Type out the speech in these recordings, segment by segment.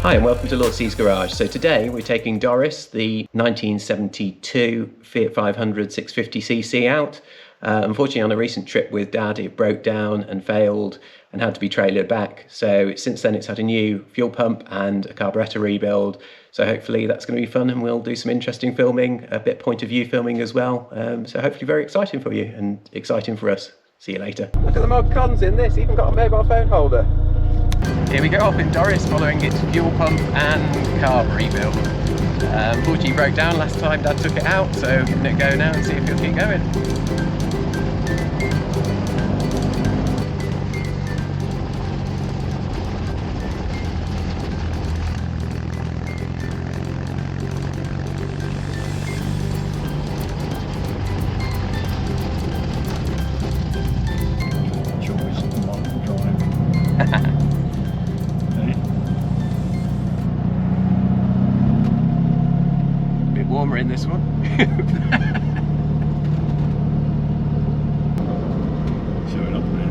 Hi and welcome to Lord C's Garage. So today we're taking Doris, the 1972 Fiat 500 650cc out. Unfortunately on a recent trip with Dad it broke down and failed and had to be trailered back. So since then it's had a new fuel pump and a carburettor rebuild. So hopefully that's going to be fun and we'll do some interesting filming, a bit point of view filming as well. So hopefully very exciting for you and exciting for us. See you later. Look at the mod cons in this, even got a mobile phone holder. Here we go off in Doris following its fuel pump and carb rebuild. Unfortunately broke down last time Dad took it out, so giving it a go now and see if it'll keep going. Warmer in this one. Showing up, man.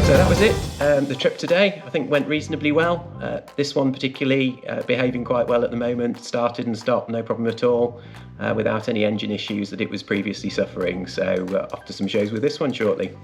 So that was it. The trip today I think went reasonably well. This one particularly behaving quite well at the moment, started and stopped no problem at all, without any engine issues that it was previously suffering. So off to some shows with this one shortly.